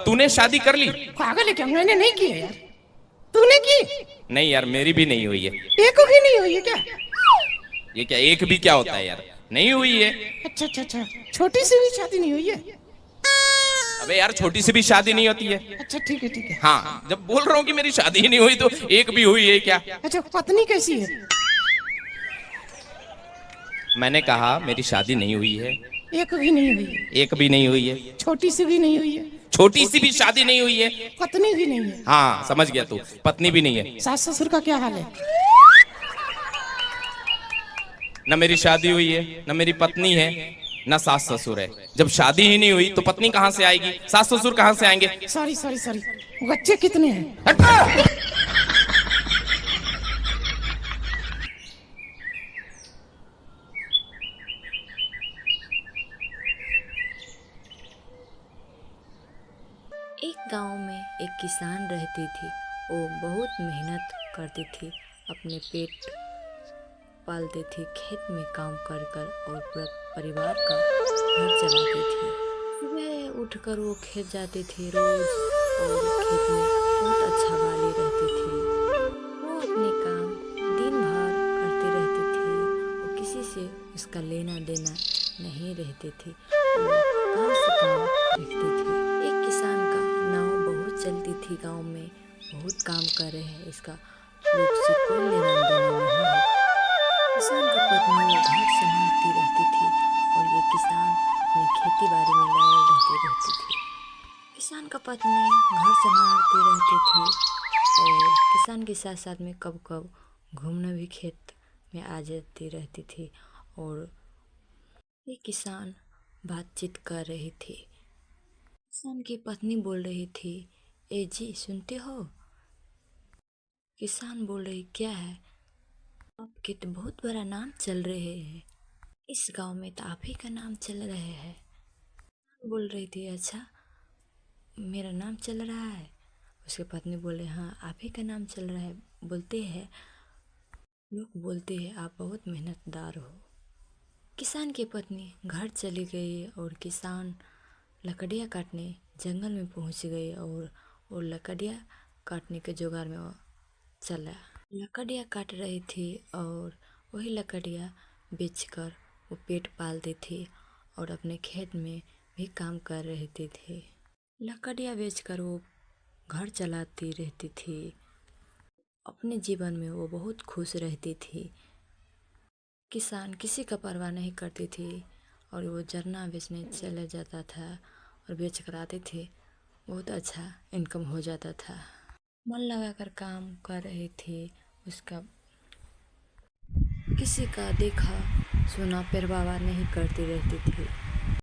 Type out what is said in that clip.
तूने शादी कर ली? पागल है क्या? मैंने नहीं की है यार। तूने की? नहीं यार, मेरी भी नहीं हुई है। एक भी नहीं हुई है क्या? ये क्या एक भी क्या होता है यार? नहीं हुई है। अच्छा अच्छा अच्छा, छोटी सी भी शादी नहीं हुई है? अबे यार, छोटी सी भी शादी नहीं होती है। अच्छा ठीक है ठीक है। हाँ, जब बोल रहा हूँ कि मेरी शादी ही नहीं हुई तो एक भी हुई है क्या? अच्छा, पत्नी कैसी है? मैंने कहा मेरी शादी नहीं हुई है। एक भी नहीं हुई है? एक भी नहीं हुई है। छोटी सी भी नहीं हुई है? छोटी सी भी शादी नहीं हुई है। पत्नी भी नहीं है? हाँ, समझ गया तू, पत्नी भी नहीं है। सास ससुर का क्या हाल है? न मेरी शादी हुई है, न मेरी पत्नी है, न सास ससुर है। जब शादी ही नहीं हुई तो पत्नी कहाँ से आएगी, सास ससुर कहाँ से आएंगे? Sorry sorry sorry. बच्चे कितने हैं? एक गांव में एक किसान रहती थी। वो बहुत मेहनत करती थी, अपने पेट पालती थी, खेत में काम कर कर और पूरा परिवार का घर चलाती थी। सुबह उठकर वो खेत जाती थी रोज, और खेत में बहुत अच्छा वाली रहती थी। वो अपने काम दिन भर करती रहती थी और किसी से उसका लेना देना नहीं रहती थी। वो काम से काम देखती थी। एक किसान का नाव बहुत चलती थी गांव में, बहुत काम कर रहे हैं, इसका लोग से कोई लेना देना नहीं है। किसान की पत्नी वो घर संभालती रहती थी और ये किसान अपनी खेती बाड़ी में लगी रहती थी। किसान का पत्नी घर संभालती रहती थी और किसान के साथ साथ में कब कब घूमने भी खेत में आ जाती रहती थी। और ये किसान बातचीत कर रही थी। किसान की पत्नी बोल रही थी, ए जी सुनते हो? किसान बोल रही, क्या है? आपके तो बहुत बड़ा नाम चल रहे हैं, इस गांव में तो आप ही का नाम चल रहे हैं। बोल रही थी, अच्छा मेरा नाम चल रहा है? उसके पत्नी बोले, हाँ आप ही का नाम चल रहा है। बोलते हैं, लोग बोलते हैं आप बहुत मेहनतदार हो। किसान की पत्नी घर चली गई और किसान लकड़ियाँ काटने जंगल में पहुंच गई और लकड़ियाँ काटने के जुगाड़ में वो चला। लकड़ियाँ काट रही थी और वही लकड़ियाँ बेचकर वो पेट पालती थी और अपने खेत में भी काम कर रही थी। लकड़ियाँ बेचकर वो घर चलाती रहती थी। अपने जीवन में वो बहुत खुश रहती थी। किसान किसी का परवाह नहीं करती थी और वो जरना बेचने चले जाता था और बेच कर आते थे। बहुत अच्छा इनकम हो जाता था। मन लगाकर काम कर रही थी। उसका किसी का देखा सुना परवाह नहीं करती रहती थी।